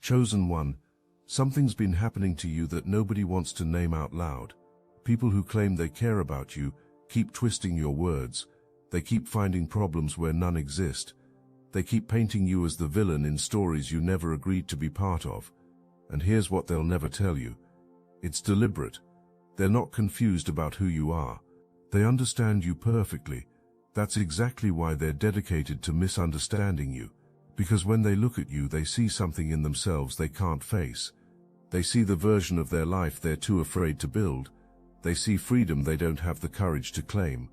Chosen one, something's been happening to you that nobody wants to name out loud. People who claim they care about you keep twisting your words. They keep finding problems where none exist. They keep painting you as the villain in stories you never agreed to be part of. And here's what they'll never tell you. It's deliberate. They're not confused about who you are. They understand you perfectly. That's exactly why they're dedicated to misunderstanding you. Because when they look at you, they see something in themselves they can't face. They see the version of their life they're too afraid to build. They see freedom they don't have the courage to claim.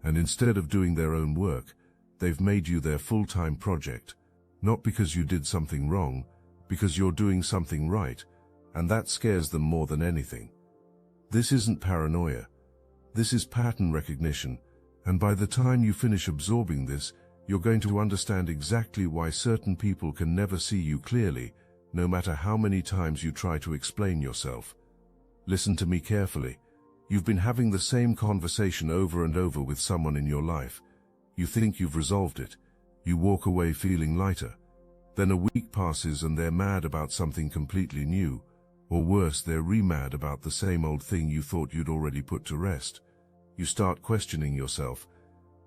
And instead of doing their own work, they've made you their full-time project. Not because you did something wrong, because you're doing something right, and that scares them more than anything. This isn't paranoia. This is pattern recognition, and by the time you finish absorbing this, you're going to understand exactly why certain people can never see you clearly, no matter how many times you try to explain yourself. Listen to me carefully. You've been having the same conversation over and over with someone in your life. You think you've resolved it. You walk away feeling lighter. Then a week passes and they're mad about something completely new. Or worse, they're re-mad about the same old thing you thought you'd already put to rest. You start questioning yourself.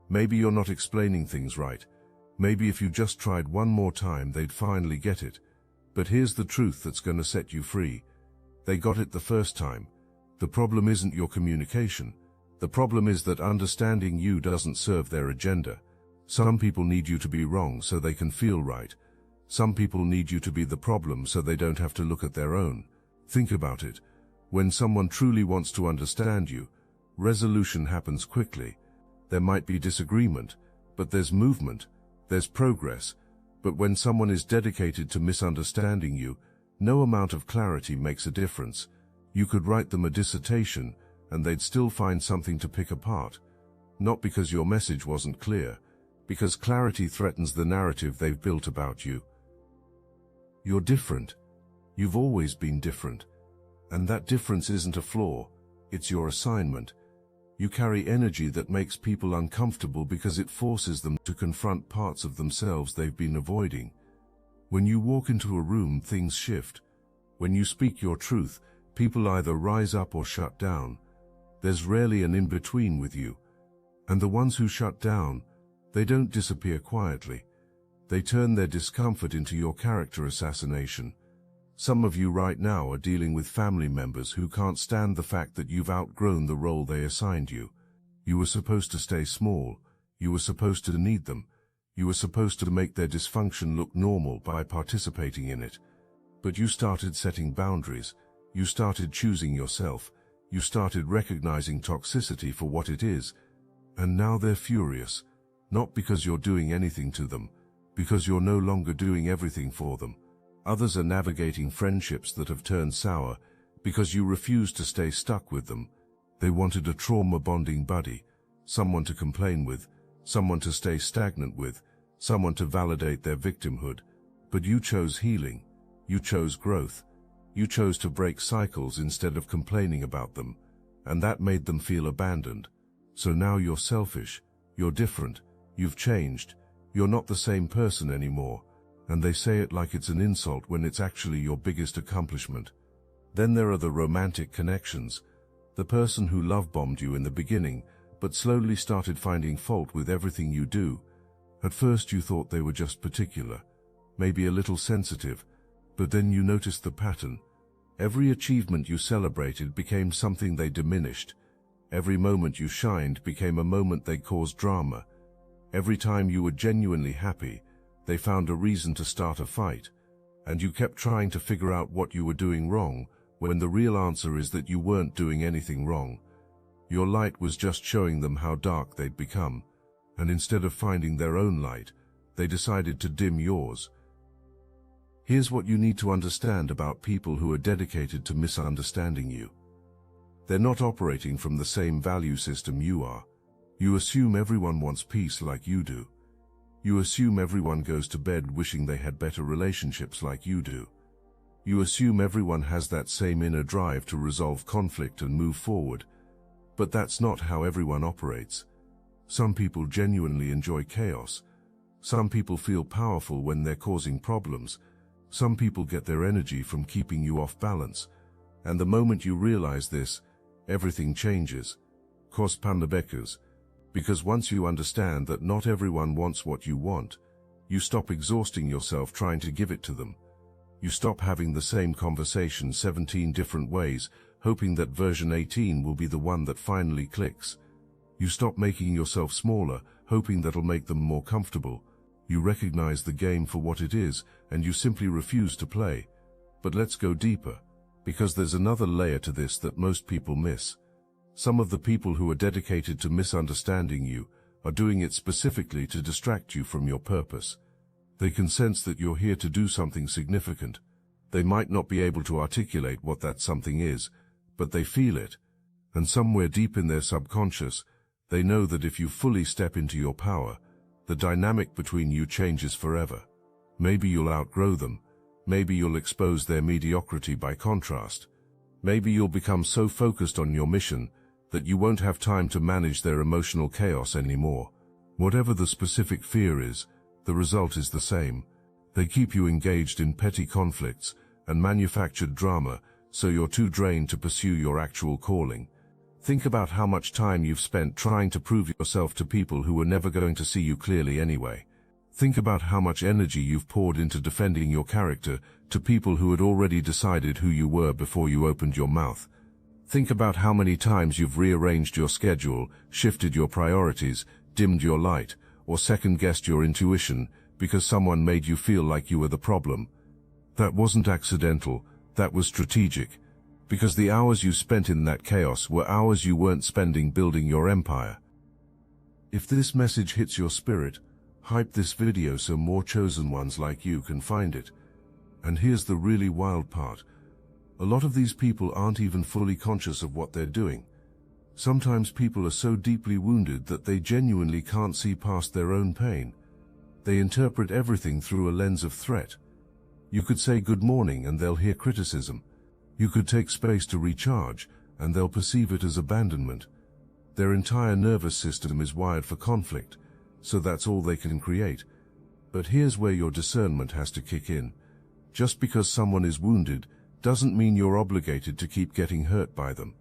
Maybe you're not explaining things right. Maybe if you just tried one more time, they'd finally get it. But here's the truth that's going to set you free. They got it the first time. The problem isn't your communication. The problem is that understanding you doesn't serve their agenda. Some people need you to be wrong so they can feel right. Some people need you to be the problem so they don't have to look at their own. Think about it. When someone truly wants to understand you, resolution happens quickly. There might be disagreement, but there's movement, there's progress. But when someone is dedicated to misunderstanding you, no amount of clarity makes a difference. You could write them a dissertation, and they'd still find something to pick apart. Not because your message wasn't clear, because clarity threatens the narrative they've built about you. You're different. You've always been different. And that difference isn't a flaw, it's your assignment. You carry energy that makes people uncomfortable because it forces them to confront parts of themselves they've been avoiding. When you walk into a room, things shift. When you speak your truth, people either rise up or shut down. There's rarely an in-between with you. And the ones who shut down, they don't disappear quietly. They turn their discomfort into your character assassination. Some of you right now are dealing with family members who can't stand the fact that you've outgrown the role they assigned you. You were supposed to stay small. You were supposed to need them. You were supposed to make their dysfunction look normal by participating in it. But you started setting boundaries. You started choosing yourself. You started recognizing toxicity for what it is. And now they're furious. Not because you're doing anything to them, because you're no longer doing everything for them. Others are navigating friendships that have turned sour because you refuse to stay stuck with them. They wanted a trauma-bonding buddy, someone to complain with, someone to stay stagnant with, someone to validate their victimhood. But you chose healing. You chose growth. You chose to break cycles instead of complaining about them. And that made them feel abandoned. So now you're selfish. You're different. You've changed. You're not the same person anymore. And they say it like it's an insult when it's actually your biggest accomplishment. Then there are the romantic connections. The person who love-bombed you in the beginning, but slowly started finding fault with everything you do. At first you thought they were just particular, maybe a little sensitive, but then you noticed the pattern. Every achievement you celebrated became something they diminished. Every moment you shined became a moment they caused drama. Every time you were genuinely happy, they found a reason to start a fight, and you kept trying to figure out what you were doing wrong, when the real answer is that you weren't doing anything wrong. Your light was just showing them how dark they'd become, and instead of finding their own light, they decided to dim yours. Here's what you need to understand about people who are dedicated to misunderstanding you. They're not operating from the same value system you are. You assume everyone wants peace like you do. You assume everyone goes to bed wishing they had better relationships like you do. You assume everyone has that same inner drive to resolve conflict and move forward. But that's not how everyone operates. Some people genuinely enjoy chaos. Some people feel powerful when they're causing problems. Some people get their energy from keeping you off balance, and the moment you realize this, everything changes. Kos Pandabekas. Because once you understand that not everyone wants what you want, you stop exhausting yourself trying to give it to them. You stop having the same conversation 17 different ways, hoping that version 18 will be the one that finally clicks. You stop making yourself smaller, hoping that'll make them more comfortable. You recognize the game for what it is, and you simply refuse to play. But let's go deeper, because there's another layer to this that most people miss. Some of the people who are dedicated to misunderstanding you are doing it specifically to distract you from your purpose. They can sense that you're here to do something significant. They might not be able to articulate what that something is, but they feel it. And somewhere deep in their subconscious, they know that if you fully step into your power, the dynamic between you changes forever. Maybe you'll outgrow them. Maybe you'll expose their mediocrity by contrast. Maybe you'll become so focused on your mission that you won't have time to manage their emotional chaos anymore. Whatever the specific fear is, the result is the same. They keep you engaged in petty conflicts and manufactured drama, so you're too drained to pursue your actual calling. Think about how much time you've spent trying to prove yourself to people who were never going to see you clearly anyway. Think about how much energy you've poured into defending your character to people who had already decided who you were before you opened your mouth. Think about how many times you've rearranged your schedule, shifted your priorities, dimmed your light, or second-guessed your intuition because someone made you feel like you were the problem. That wasn't accidental, that was strategic, because the hours you spent in that chaos were hours you weren't spending building your empire. If this message hits your spirit, hype this video so more chosen ones like you can find it. And here's the really wild part. A lot of these people aren't even fully conscious of what they're doing. Sometimes people are so deeply wounded that they genuinely can't see past their own pain. They interpret everything through a lens of threat. You could say good morning and they'll hear criticism. You could take space to recharge and they'll perceive it as abandonment. Their entire nervous system is wired for conflict, so that's all they can create. But here's where your discernment has to kick in. Just because someone is wounded doesn't mean you're obligated to keep getting hurt by them.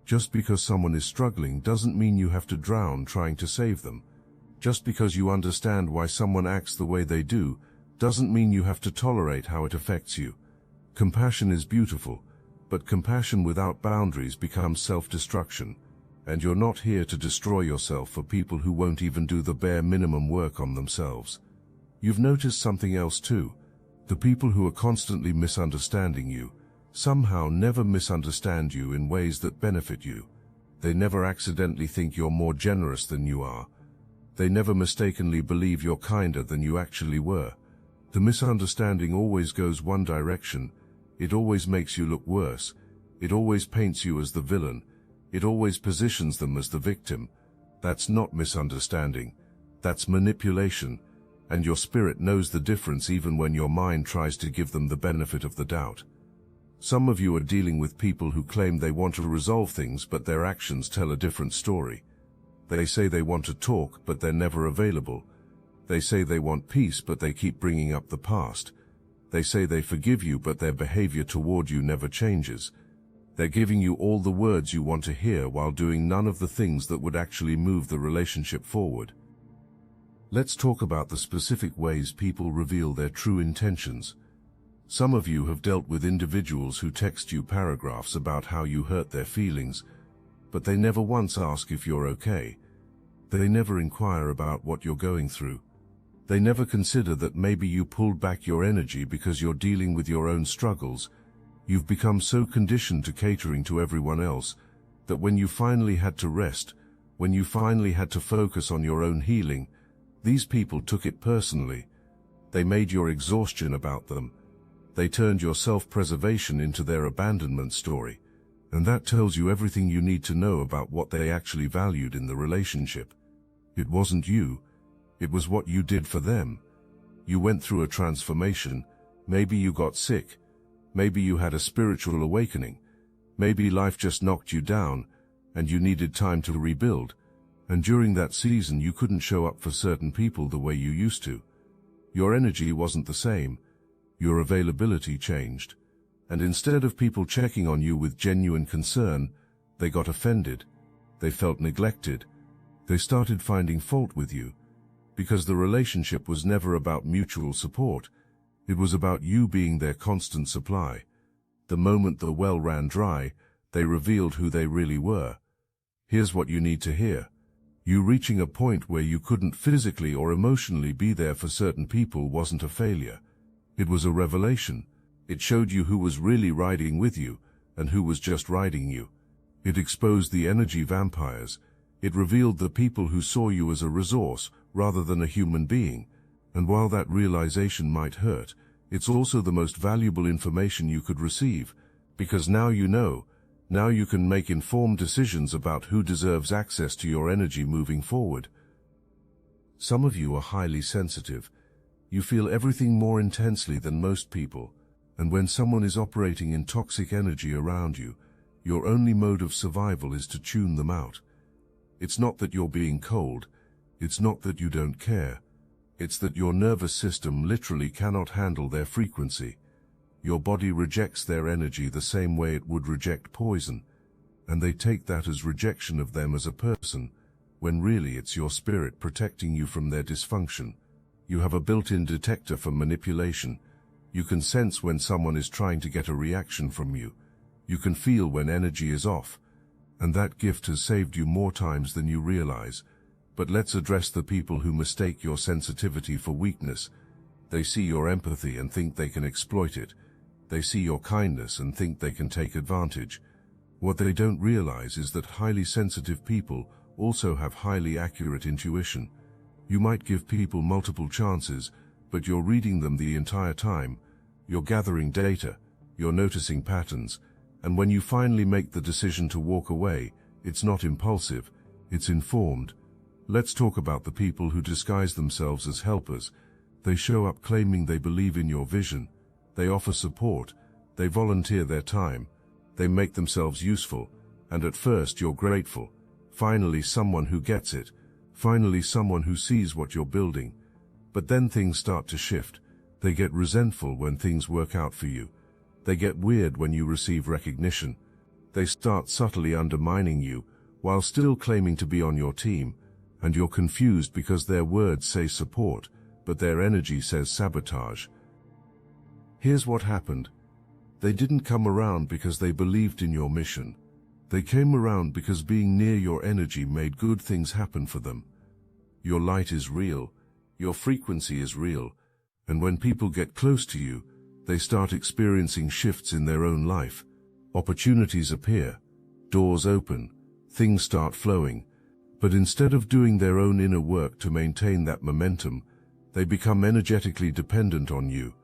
Just because someone is struggling doesn't mean you have to drown trying to save them. Just because you understand why someone acts the way they do doesn't mean you have to tolerate how it affects you. Compassion is beautiful, but compassion without boundaries becomes self-destruction, and you're not here to destroy yourself for people who won't even do the bare minimum work on themselves. You've noticed something else too. The people who are constantly misunderstanding you somehow never misunderstand you in ways that benefit you. They never accidentally think you're more generous than you are. They never mistakenly believe you're kinder than you actually were. The misunderstanding always goes one direction. It always makes you look worse. It always paints you as the villain. It always positions them as the victim. That's not misunderstanding. That's manipulation. And your spirit knows the difference even when your mind tries to give them the benefit of the doubt. Some of you are dealing with people who claim they want to resolve things, but their actions tell a different story. They say they want to talk, but they're never available. They say they want peace, but they keep bringing up the past. They say they forgive you, but their behavior toward you never changes. They're giving you all the words you want to hear while doing none of the things that would actually move the relationship forward. Let's talk about the specific ways people reveal their true intentions. Some of you have dealt with individuals who text you paragraphs about how you hurt their feelings, but they never once ask if you're okay. They never inquire about what you're going through. They never consider that maybe you pulled back your energy because you're dealing with your own struggles. You've become so conditioned to catering to everyone else that when you finally had to rest, when you finally had to focus on your own healing, these people took it personally. They made your exhaustion about them. They turned your self-preservation into their abandonment story. And that tells you everything you need to know about what they actually valued in the relationship. It wasn't you. It was what you did for them. You went through a transformation. Maybe you got sick. Maybe you had a spiritual awakening. Maybe life just knocked you down, and you needed time to rebuild. And during that season you couldn't show up for certain people the way you used to. Your energy wasn't the same. Your availability changed. And instead of people checking on you with genuine concern, they got offended. They felt neglected. They started finding fault with you. Because the relationship was never about mutual support. It was about you being their constant supply. The moment the well ran dry, they revealed who they really were. Here's what you need to hear. You reaching a point where you couldn't physically or emotionally be there for certain people wasn't a failure. It was a revelation. It showed you who was really riding with you and who was just riding you. It exposed the energy vampires. It revealed the people who saw you as a resource rather than a human being. And while that realization might hurt, it's also the most valuable information you could receive, because now you know. Now you can make informed decisions about who deserves access to your energy moving forward. Some of you are highly sensitive. You feel everything more intensely than most people, and when someone is operating in toxic energy around you, your only mode of survival is to tune them out. It's not that you're being cold. It's not that you don't care. It's that your nervous system literally cannot handle their frequency. Your body rejects their energy the same way it would reject poison, and they take that as rejection of them as a person, when really it's your spirit protecting you from their dysfunction. You have a built-in detector for manipulation. You can sense when someone is trying to get a reaction from you. You can feel when energy is off, and that gift has saved you more times than you realize. But let's address the people who mistake your sensitivity for weakness. They see your empathy and think they can exploit it. They see your kindness and think they can take advantage. What they don't realize is that highly sensitive people also have highly accurate intuition. You might give people multiple chances, but you're reading them the entire time. You're gathering data, you're noticing patterns, and when you finally make the decision to walk away, it's not impulsive, it's informed. Let's talk about the people who disguise themselves as helpers. They show up claiming they believe in your vision. They offer support, they volunteer their time, they make themselves useful, and at first you're grateful. Finally someone who gets it, finally someone who sees what you're building. But then things start to shift. They get resentful when things work out for you. They get weird when you receive recognition. They start subtly undermining you, while still claiming to be on your team, and you're confused because their words say support, but their energy says sabotage. Here's what happened. They didn't come around because they believed in your mission. They came around because being near your energy made good things happen for them. Your light is real. Your frequency is real. And when people get close to you, they start experiencing shifts in their own life. Opportunities appear. Doors open. Things start flowing. But instead of doing their own inner work to maintain that momentum, they become energetically dependent on you.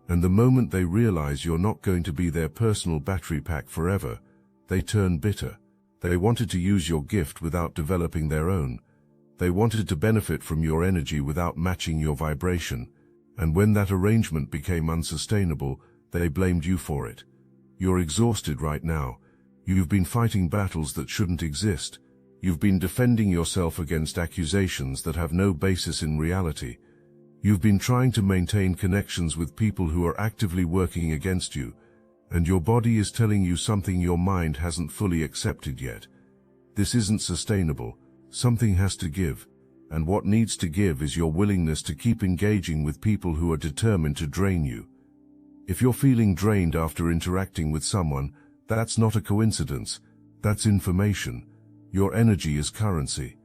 And the moment they realize you're not going to be their personal battery pack forever, they turn bitter. They wanted to use your gift without developing their own. They wanted to benefit from your energy without matching your vibration. And when that arrangement became unsustainable, they blamed you for it. You're exhausted right now. You've been fighting battles that shouldn't exist. You've been defending yourself against accusations that have no basis in reality. You've been trying to maintain connections with people who are actively working against you, and your body is telling you something your mind hasn't fully accepted yet. This isn't sustainable. Something has to give, and what needs to give is your willingness to keep engaging with people who are determined to drain you. If you're feeling drained after interacting with someone, that's not a coincidence. That's information. Your energy is currency.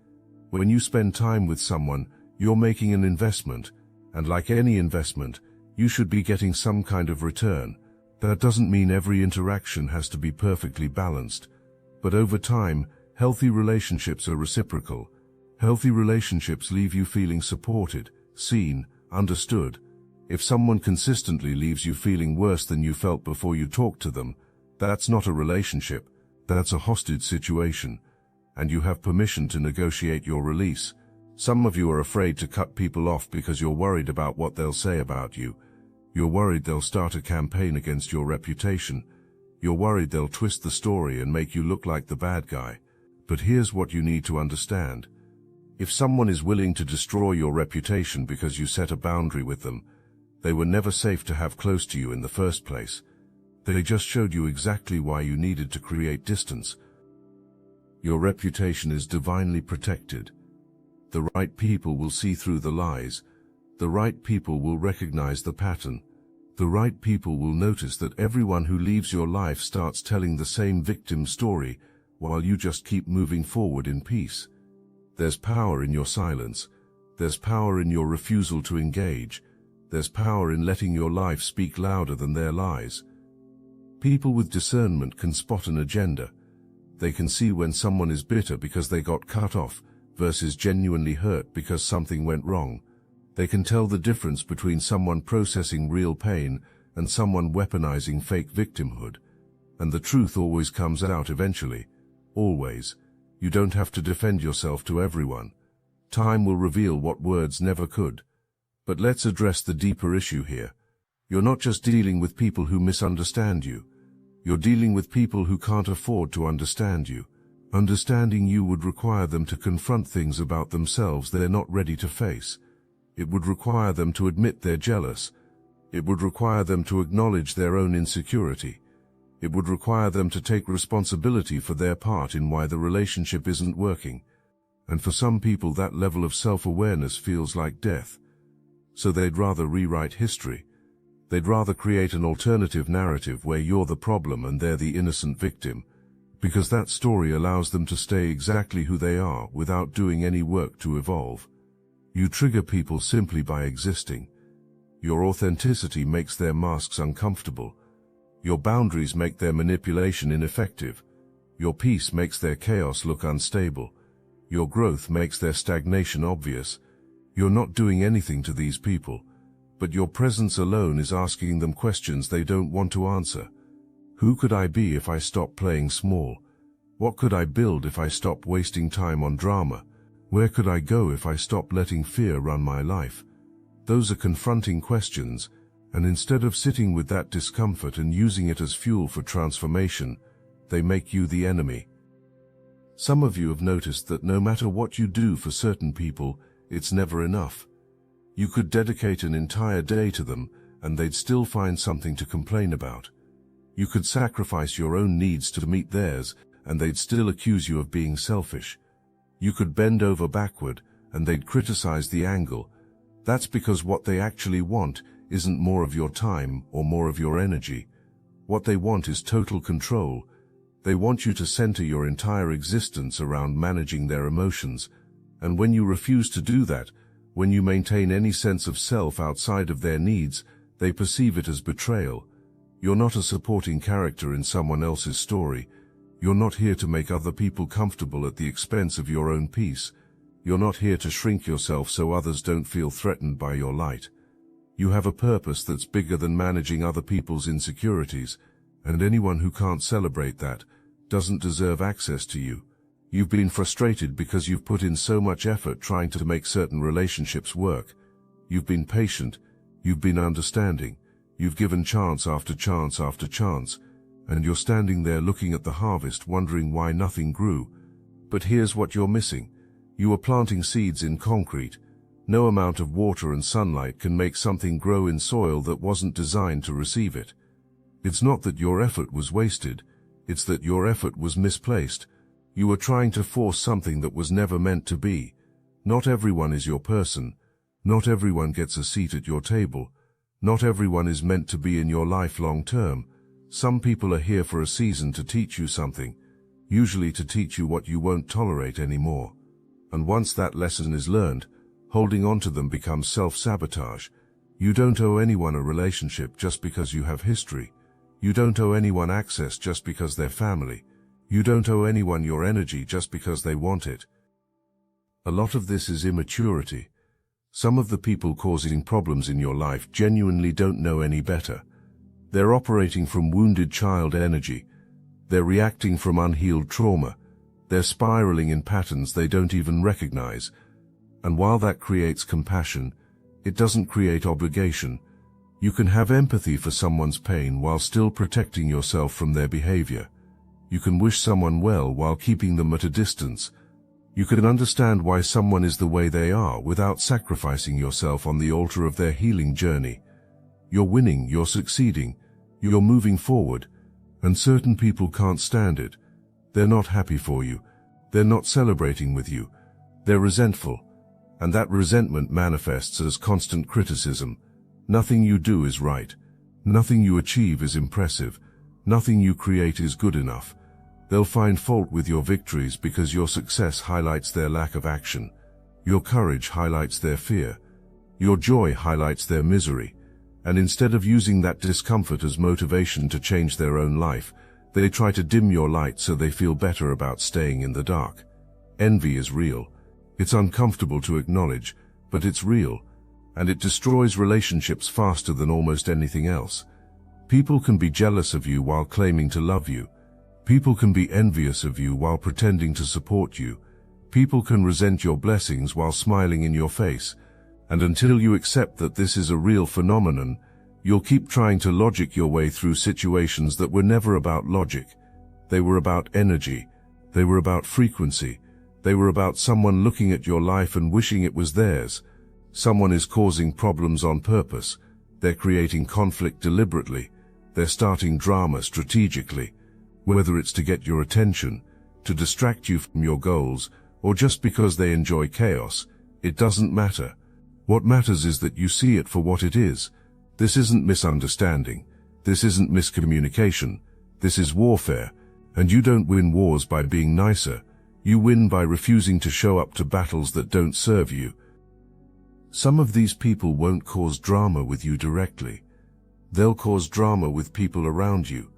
When you spend time with someone, you're making an investment. And like any investment, you should be getting some kind of return. That doesn't mean every interaction has to be perfectly balanced. But over time, healthy relationships are reciprocal. Healthy relationships leave you feeling supported, seen, understood. If someone consistently leaves you feeling worse than you felt before you talked to them, that's not a relationship, that's a hostage situation. And you have permission to negotiate your release. Some of you are afraid to cut people off because you're worried about what they'll say about you. You're worried they'll start a campaign against your reputation. You're worried they'll twist the story and make you look like the bad guy. But here's what you need to understand. If someone is willing to destroy your reputation because you set a boundary with them, They were never safe to have close to you in the first place. They just showed you exactly why you needed to create distance. Your reputation is divinely protected. The right people will see through the lies. The right people will recognize the pattern. The right people will notice that everyone who leaves your life starts telling the same victim story, while you just keep moving forward in peace. There's power in your silence. There's power in your refusal to engage. There's power in letting your life speak louder than their lies. People with discernment can spot an agenda. They can see when someone is bitter because they got cut off versus genuinely hurt because something went wrong. They can tell the difference between someone processing real pain and someone weaponizing fake victimhood. And the truth always comes out eventually. Always. You don't have to defend yourself to everyone. Time will reveal what words never could. But let's address the deeper issue here. You're not just dealing with people who misunderstand you. You're dealing with people who can't afford to understand you. Understanding you would require them to confront things about themselves they're not ready to face. It would require them to admit they're jealous. It would require them to acknowledge their own insecurity. It would require them to take responsibility for their part in why the relationship isn't working. And for some people that level of self-awareness feels like death. So they'd rather rewrite history. They'd rather create an alternative narrative where you're the problem and they're the innocent victim, because that story allows them to stay exactly who they are without doing any work to evolve. You trigger people simply by existing. Your authenticity makes their masks uncomfortable. Your boundaries make their manipulation ineffective. Your peace makes their chaos look unstable. Your growth makes their stagnation obvious. You're not doing anything to these people, but your presence alone is asking them questions they don't want to answer. Who could I be if I stopped playing small? What could I build if I stopped wasting time on drama? Where could I go if I stopped letting fear run my life? Those are confronting questions, and instead of sitting with that discomfort and using it as fuel for transformation, they make you the enemy. Some of you have noticed that no matter what you do for certain people, it's never enough. You could dedicate an entire day to them, and they'd still find something to complain about. You could sacrifice your own needs to meet theirs, and they'd still accuse you of being selfish. You could bend over backward, and they'd criticize the angle. That's because what they actually want isn't more of your time or more of your energy. What they want is total control. They want you to center your entire existence around managing their emotions. And when you refuse to do that, when you maintain any sense of self outside of their needs, they perceive it as betrayal. You're not a supporting character in someone else's story. You're not here to make other people comfortable at the expense of your own peace. You're not here to shrink yourself so others don't feel threatened by your light. You have a purpose that's bigger than managing other people's insecurities, and anyone who can't celebrate that doesn't deserve access to you. You've been frustrated because you've put in so much effort trying to make certain relationships work. You've been patient. You've been understanding. You've given chance after chance after chance, and you're standing there looking at the harvest wondering why nothing grew. But here's what you're missing. You were planting seeds in concrete. No amount of water and sunlight can make something grow in soil that wasn't designed to receive it. It's not that your effort was wasted. It's that your effort was misplaced. You were trying to force something that was never meant to be. Not everyone is your person. Not everyone gets a seat at your table. Not everyone is meant to be in your life long term. Some people are here for a season to teach you something, usually to teach you what you won't tolerate anymore. And once that lesson is learned, holding on to them becomes self-sabotage. You don't owe anyone a relationship just because you have history. You don't owe anyone access just because they're family. You don't owe anyone your energy just because they want it. A lot of this is immaturity. Some of the people causing problems in your life genuinely don't know any better. They're operating from wounded child energy. They're reacting from unhealed trauma. They're spiraling in patterns they don't even recognize. And while that creates compassion, it doesn't create obligation. You can have empathy for someone's pain while still protecting yourself from their behavior. You can wish someone well while keeping them at a distance. You can understand why someone is the way they are without sacrificing yourself on the altar of their healing journey. You're winning, you're succeeding, you're moving forward, and certain people can't stand it. They're not happy for you. They're not celebrating with you. They're resentful, and that resentment manifests as constant criticism. Nothing you do is right. Nothing you achieve is impressive. Nothing you create is good enough. They'll find fault with your victories because your success highlights their lack of action. Your courage highlights their fear. Your joy highlights their misery. And instead of using that discomfort as motivation to change their own life, they try to dim your light so they feel better about staying in the dark. Envy is real. It's uncomfortable to acknowledge, but it's real, and it destroys relationships faster than almost anything else. People can be jealous of you while claiming to love you. People can be envious of you while pretending to support you. People can resent your blessings while smiling in your face. And until you accept that this is a real phenomenon, you'll keep trying to logic your way through situations that were never about logic. They were about energy. They were about frequency. They were about someone looking at your life and wishing it was theirs. Someone is causing problems on purpose. They're creating conflict deliberately. They're starting drama strategically. Whether it's to get your attention, to distract you from your goals, or just because they enjoy chaos, it doesn't matter. What matters is that you see it for what it is. This isn't misunderstanding. This isn't miscommunication. This is warfare. And you don't win wars by being nicer. You win by refusing to show up to battles that don't serve you. Some of these people won't cause drama with you directly. They'll cause drama with people around you.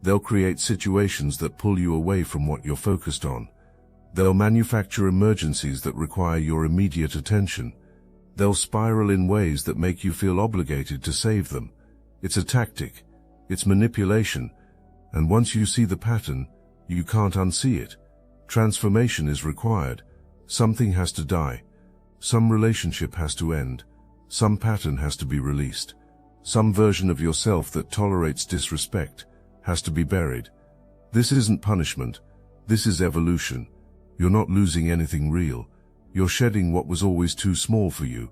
They'll create situations that pull you away from what you're focused on. They'll manufacture emergencies that require your immediate attention. They'll spiral in ways that make you feel obligated to save them. It's a tactic. It's manipulation. And once you see the pattern, you can't unsee it. Transformation is required. Something has to die. Some relationship has to end. Some pattern has to be released. Some version of yourself that tolerates disrespect has to be buried. This isn't punishment. This is evolution. You're not losing anything real. You're shedding what was always too small for you.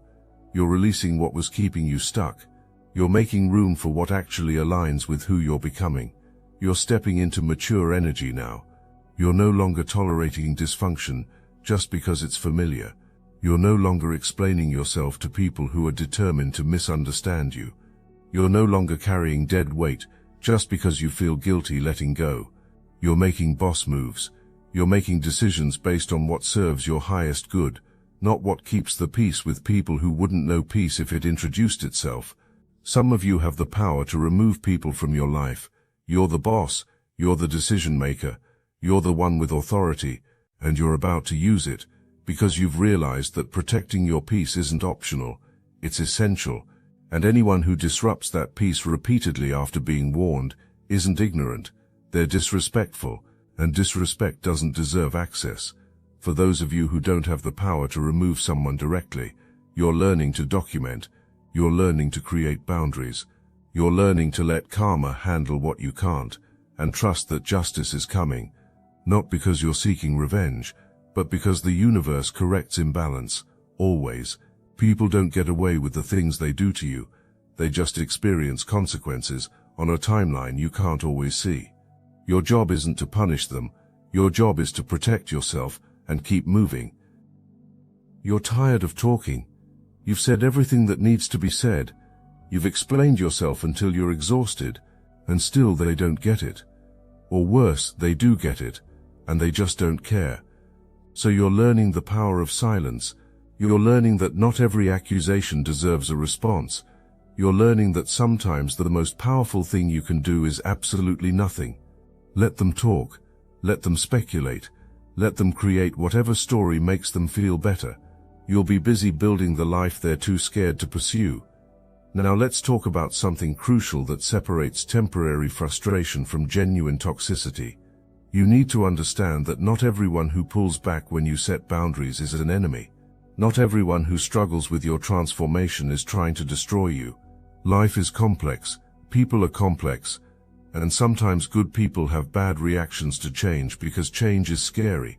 You're releasing what was keeping you stuck. You're making room for what actually aligns with who you're becoming. You're stepping into mature energy now. You're no longer tolerating dysfunction just because it's familiar. You're no longer explaining yourself to people who are determined to misunderstand you. You're no longer carrying dead weight just because you feel guilty letting go. You're making boss moves. You're making decisions based on what serves your highest good, not what keeps the peace with people who wouldn't know peace if it introduced itself. Some of you have the power to remove people from your life. You're the boss. You're the decision maker. You're the one with authority, and you're about to use it because you've realized that protecting your peace isn't optional. It's essential. And anyone who disrupts that peace repeatedly after being warned isn't ignorant. They're disrespectful, and disrespect doesn't deserve access. For those of you who don't have the power to remove someone directly, you're learning to document. You're learning to create boundaries. You're learning to let karma handle what you can't, and trust that justice is coming. Not because you're seeking revenge, but because the universe corrects imbalance, always. People don't get away with the things they do to you. They just experience consequences on a timeline you can't always see. Your job isn't to punish them. Your job is to protect yourself and keep moving. You're tired of talking. You've said everything that needs to be said. You've explained yourself until you're exhausted, and still they don't get it. Or worse, they do get it, and they just don't care. So you're learning the power of silence. You're learning that not every accusation deserves a response. You're learning that sometimes the most powerful thing you can do is absolutely nothing. Let them talk. Let them speculate. Let them create whatever story makes them feel better. You'll be busy building the life they're too scared to pursue. Now let's talk about something crucial that separates temporary frustration from genuine toxicity. You need to understand that not everyone who pulls back when you set boundaries is an enemy. Not everyone who struggles with your transformation is trying to destroy you. Life is complex, people are complex, and sometimes good people have bad reactions to change because change is scary.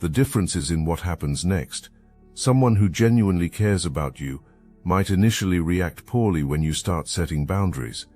The difference is in what happens next. Someone who genuinely cares about you, might initially react poorly when you start setting boundaries.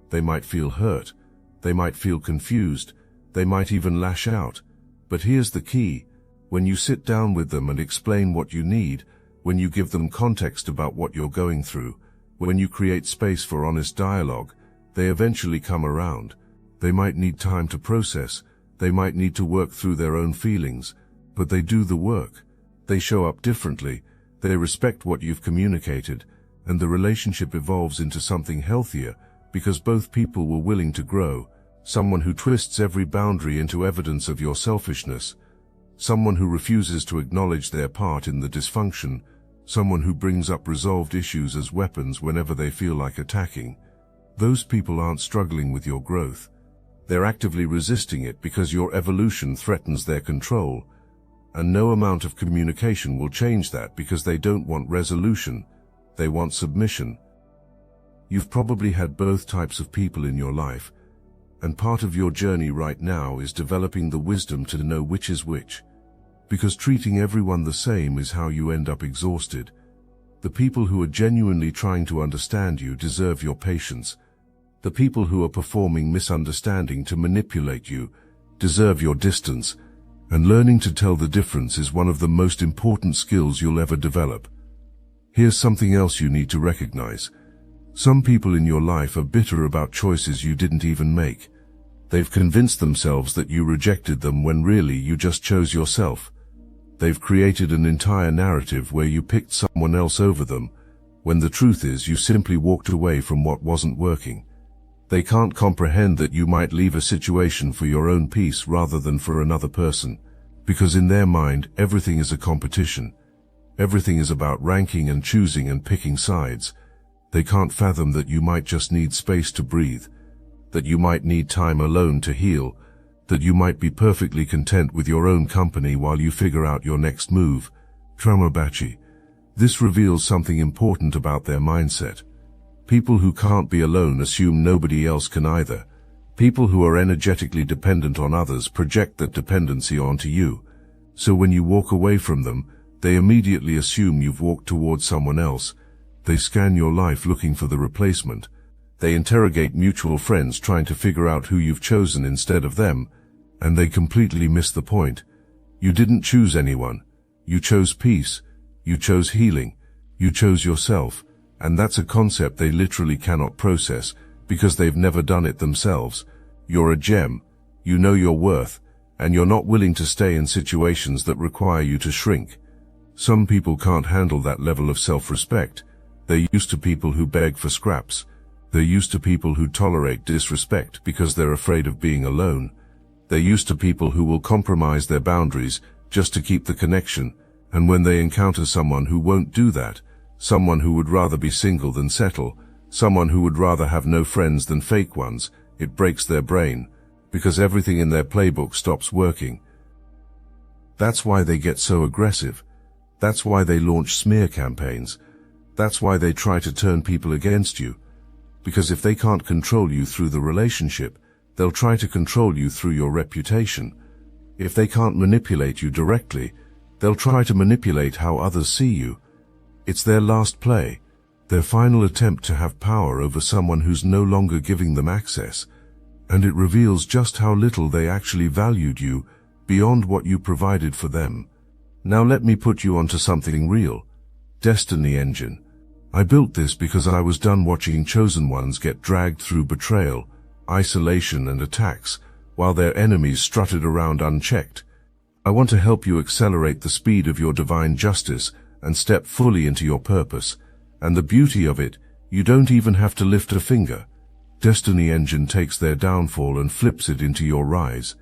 They might feel hurt. They might feel confused. They might even lash out. But here's the key. When you sit down with them and explain what you need, when you give them context about what you're going through, when you create space for honest dialogue, they eventually come around. They might need time to process. They might need to work through their own feelings, but they do the work. They show up differently. They respect what you've communicated, and the relationship evolves into something healthier because both people were willing to grow. Someone who twists every boundary into evidence of your selfishness. Someone who refuses to acknowledge their part in the dysfunction. Someone who brings up resolved issues as weapons whenever they feel like attacking. Those people aren't struggling with your growth. They're actively resisting it because your evolution threatens their control. And no amount of communication will change that because they don't want resolution. They want submission. You've probably had both types of people in your life, and part of your journey right now is developing the wisdom to know which is which. Because treating everyone the same is how you end up exhausted. The people who are genuinely trying to understand you deserve your patience. The people who are performing misunderstanding to manipulate you deserve your distance, and learning to tell the difference is one of the most important skills you'll ever develop. Here's something else you need to recognize. Some people in your life are bitter about choices you didn't even make. They've convinced themselves that you rejected them when really you just chose yourself. They've created an entire narrative where you picked someone else over them, when the truth is you simply walked away from what wasn't working. They can't comprehend that you might leave a situation for your own peace rather than for another person, because in their mind everything is a competition. Everything is about ranking and choosing and picking sides. They can't fathom that you might just need space to breathe, that you might need time alone to heal, that you might be perfectly content with your own company while you figure out your next move. Traumabachi. This reveals something important about their mindset. People who can't be alone assume nobody else can either. People who are energetically dependent on others project that dependency onto you. So when you walk away from them, they immediately assume you've walked towards someone else. They scan your life looking for the replacement. They interrogate mutual friends trying to figure out who you've chosen instead of them, and they completely miss the point. You didn't choose anyone. You chose peace. You chose healing. You chose yourself, and that's a concept they literally cannot process because they've never done it themselves. You're a gem. You know your worth, and you're not willing to stay in situations that require you to shrink. Some people can't handle that level of self-respect. They're used to people who beg for scraps. They're used to people who tolerate disrespect because they're afraid of being alone. They're used to people who will compromise their boundaries just to keep the connection, and when they encounter someone who won't do that, someone who would rather be single than settle, someone who would rather have no friends than fake ones, it breaks their brain, because everything in their playbook stops working. That's why they get so aggressive. That's why they launch smear campaigns. That's why they try to turn people against you. Because if they can't control you through the relationship, they'll try to control you through your reputation. If they can't manipulate you directly, they'll try to manipulate how others see you. It's their last play, their final attempt to have power over someone who's no longer giving them access. And it reveals just how little they actually valued you beyond what you provided for them. Now let me put you onto something real. Destiny Engine. I built this because I was done watching chosen ones get dragged through betrayal, isolation and attacks, while their enemies strutted around unchecked. I want to help you accelerate the speed of your divine justice and step fully into your purpose. And the beauty of it, you don't even have to lift a finger. Destiny Engine takes their downfall and flips it into your rise.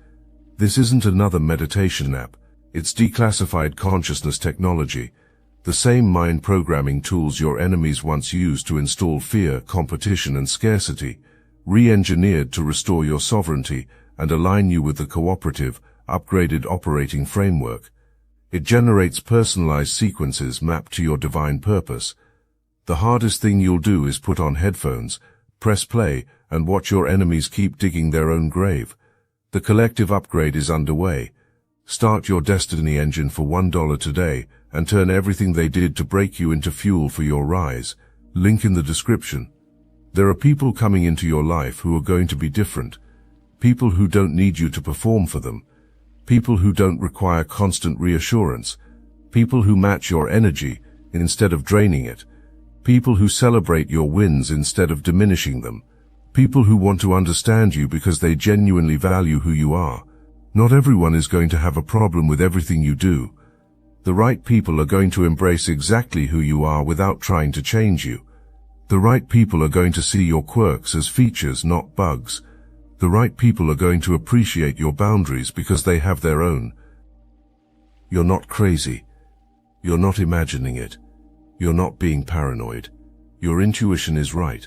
This isn't another meditation app. It's declassified consciousness technology. The same mind programming tools your enemies once used to install fear, competition and scarcity, re-engineered to restore your sovereignty and align you with the cooperative, upgraded operating framework. It generates personalized sequences mapped to your divine purpose. The hardest thing you'll do is put on headphones, press play, and watch your enemies keep digging their own grave. The collective upgrade is underway. Start your Destiny Engine for $1 today and turn everything they did to break you into fuel for your rise. Link in the description. There are people coming into your life who are going to be different. People who don't need you to perform for them. People who don't require constant reassurance. People who match your energy instead of draining it. People who celebrate your wins instead of diminishing them. People who want to understand you because they genuinely value who you are. Not everyone is going to have a problem with everything you do. The right people are going to embrace exactly who you are without trying to change you. The right people are going to see your quirks as features, not bugs. The right people are going to appreciate your boundaries because they have their own. You're not crazy. You're not imagining it. You're not being paranoid. Your intuition is right.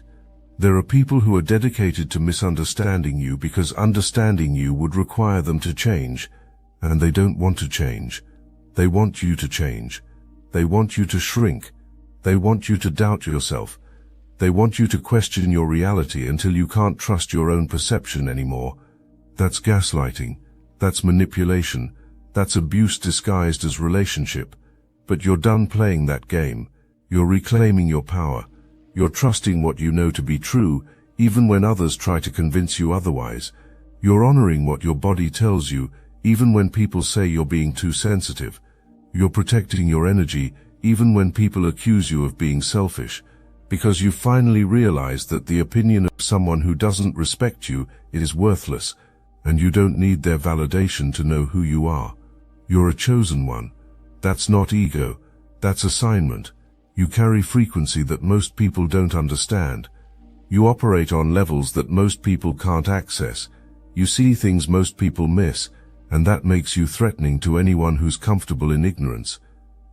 There are people who are dedicated to misunderstanding you because understanding you would require them to change, and they don't want to change. They want you to change. They want you to shrink. They want you to doubt yourself. They want you to question your reality until you can't trust your own perception anymore. That's gaslighting. That's manipulation. That's abuse disguised as relationship. But you're done playing that game. You're reclaiming your power. You're trusting what you know to be true, even when others try to convince you otherwise. You're honoring what your body tells you, even when people say you're being too sensitive. You're protecting your energy, even when people accuse you of being selfish. Because you finally realize that the opinion of someone who doesn't respect you is worthless, and you don't need their validation to know who you are. You're a chosen one. That's not ego. That's assignment. You carry frequency that most people don't understand. You operate on levels that most people can't access. You see things most people miss, and that makes you threatening to anyone who's comfortable in ignorance.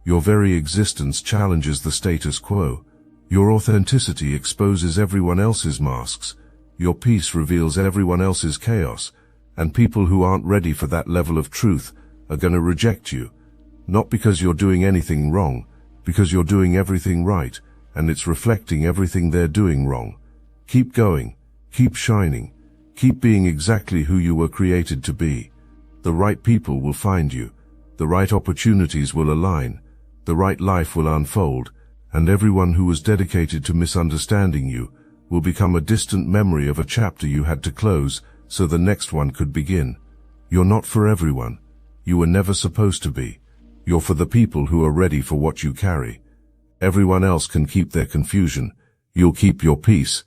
Your very existence challenges the status quo. Your authenticity exposes everyone else's masks. Your peace reveals everyone else's chaos, and people who aren't ready for that level of truth are going to reject you. Not because you're doing anything wrong, because you're doing everything right, and it's reflecting everything they're doing wrong. Keep going, keep shining, keep being exactly who you were created to be. The right people will find you, the right opportunities will align, the right life will unfold, and everyone who was dedicated to misunderstanding you will become a distant memory of a chapter you had to close so the next one could begin. You're not for everyone. You were never supposed to be. You're for the people who are ready for what you carry. Everyone else can keep their confusion. You'll keep your peace.